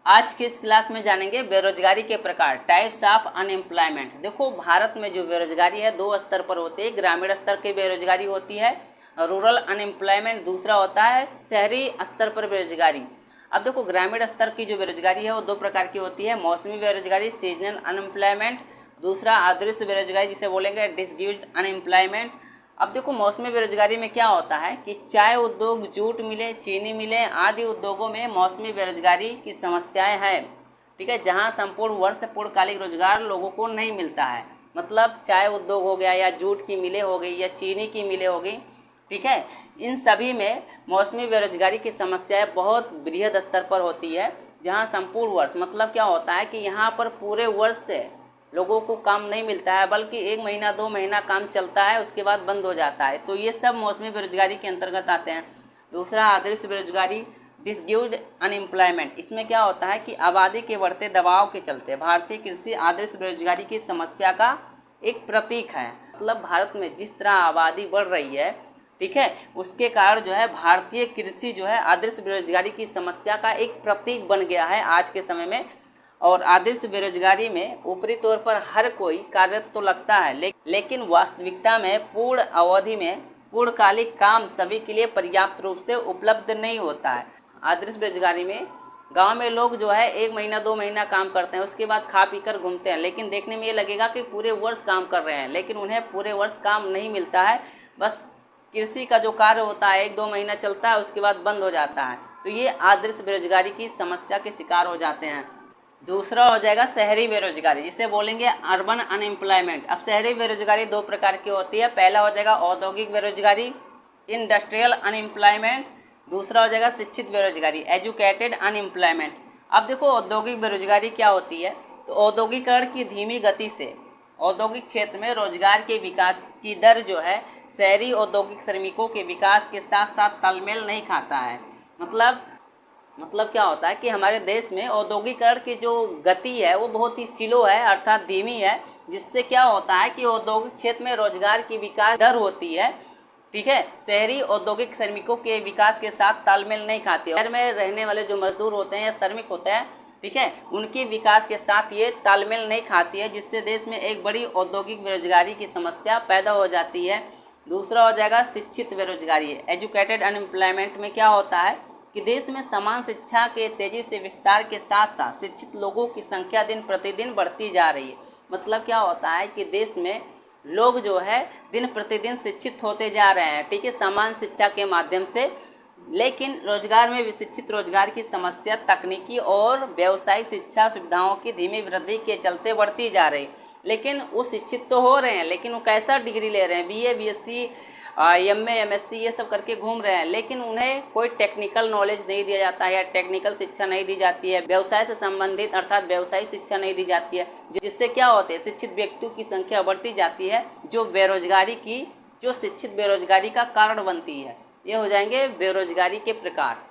आज की इस क्लास में जानेंगे बेरोजगारी के प्रकार, टाइप्स ऑफ अनएम्प्लॉयमेंट। देखो, भारत में जो बेरोजगारी है दो स्तर पर होती है। ग्रामीण स्तर की बेरोजगारी होती है, रूरल अनएम्प्लॉयमेंट। दूसरा होता है शहरी स्तर पर बेरोजगारी। अब देखो, ग्रामीण स्तर की जो बेरोजगारी है वो दो प्रकार की होती है। मौसमी बेरोजगारी, सीजनल अनएम्प्लॉयमेंट। दूसरा अदृश्य बेरोजगारी, जिसे बोलेंगे डिसग्यूज्ड अनएम्प्लॉयमेंट। अब देखो, मौसमी बेरोजगारी में क्या होता है कि चाय उद्योग, जूट मिले, चीनी मिले आदि उद्योगों में मौसमी बेरोजगारी की समस्याएं हैं। ठीक है, जहां संपूर्ण वर्ष पूर्णकालिक रोजगार लोगों को नहीं मिलता है। मतलब चाय उद्योग हो गया, या जूट की मिलें हो गई, या चीनी की मिलें हो गई। ठीक है, इन सभी में मौसमी बेरोजगारी की समस्याएं बहुत बृहद स्तर पर होती है। जहां संपूर्ण वर्ष मतलब क्या होता है कि यहाँ पर पूरे वर्ष से लोगों को काम नहीं मिलता है, बल्कि 1 महीना 2 महीना काम चलता है, उसके बाद बंद हो जाता है। तो ये सब मौसमी बेरोजगारी के अंतर्गत आते हैं। दूसरा अदृश्य बेरोजगारी, डिसग्यूज्ड अनएम्प्लॉयमेंट। इसमें क्या होता है कि आबादी के बढ़ते दबाव के चलते भारतीय कृषि अदृश्य बेरोजगारी की समस्या का एक प्रतीक है। मतलब भारत में जिस तरह आबादी बढ़ रही है, ठीक है, उसके कारण जो है भारतीय कृषि जो है अदृश्य बेरोजगारी की समस्या का एक प्रतीक बन गया है आज के समय में। और आदर्श बेरोजगारी में ऊपरी तौर पर हर कोई कार्यरत तो लगता है, लेकिन वास्तविकता में पूर्ण अवधि में पूर्णकालिक काम सभी के लिए पर्याप्त रूप से उपलब्ध नहीं होता है। आदर्श बेरोजगारी में गांव में लोग जो है 1 महीना 2 महीना काम करते हैं, उसके बाद खा पी कर घूमते हैं। लेकिन देखने में ये लगेगा कि पूरे वर्ष काम कर रहे हैं, लेकिन उन्हें पूरे वर्ष काम नहीं मिलता है। बस कृषि का जो कार्य होता है 1-2 महीना चलता है, उसके बाद बंद हो जाता है। तो ये आदर्श बेरोजगारी की समस्या के शिकार हो जाते हैं। दूसरा हो जाएगा शहरी बेरोजगारी, जिसे बोलेंगे अर्बन अनएम्प्लॉयमेंट। अब शहरी बेरोजगारी दो प्रकार की होती है। पहला हो जाएगा औद्योगिक बेरोजगारी, इंडस्ट्रियल अनएम्प्लॉयमेंट। दूसरा हो जाएगा शिक्षित बेरोजगारी, एजुकेटेड अनएम्प्लॉयमेंट। अब देखो, औद्योगिक बेरोजगारी क्या होती है, तो औद्योगिकरण की धीमी गति से औद्योगिक क्षेत्र में रोजगार के विकास की दर जो है शहरी औद्योगिक श्रमिकों के विकास के साथ साथ तालमेल नहीं खाता है। मतलब क्या होता है कि हमारे देश में औद्योगिकरण की जो गति है वो बहुत ही स्लो है, अर्थात धीमी है। जिससे क्या होता है कि औद्योगिक क्षेत्र में रोजगार की विकास दर होती है, ठीक है, शहरी औद्योगिक श्रमिकों के विकास के साथ तालमेल नहीं खाती है। शहर में रहने वाले जो मजदूर होते हैं या श्रमिक होते हैं, ठीक है, उनके विकास के साथ ये तालमेल नहीं खाती है, जिससे देश में एक बड़ी औद्योगिक बेरोजगारी की समस्या पैदा हो जाती है। दूसरा हो जाएगा शिक्षित बेरोजगारी, एजुकेटेड अनएम्प्लॉयमेंट। में क्या होता है कि देश में समान शिक्षा के तेजी से विस्तार के साथ साथ शिक्षित लोगों की संख्या दिन प्रतिदिन बढ़ती जा रही है। मतलब क्या होता है कि देश में लोग जो है दिन प्रतिदिन शिक्षित होते जा रहे हैं, ठीक है, समान शिक्षा के माध्यम से। लेकिन रोजगार में विशिक्षित रोजगार की समस्या तकनीकी और व्यावसायिक शिक्षा सुविधाओं की धीमी वृद्धि के चलते बढ़ती जा रही। लेकिन वो शिक्षित तो हो रहे हैं, लेकिन वो कैसा डिग्री ले रहे हैं, BA BSc MA MSc ये सब करके घूम रहे हैं, लेकिन उन्हें कोई टेक्निकल नॉलेज नहीं दिया जाता है या टेक्निकल शिक्षा नहीं दी जाती है, व्यवसाय से संबंधित अर्थात व्यवसायिक शिक्षा नहीं दी जाती है। जिससे क्या होते हैं, शिक्षित व्यक्तियों की संख्या बढ़ती जाती है, जो शिक्षित बेरोजगारी का कारण बनती है। ये हो जाएंगे बेरोजगारी के प्रकार।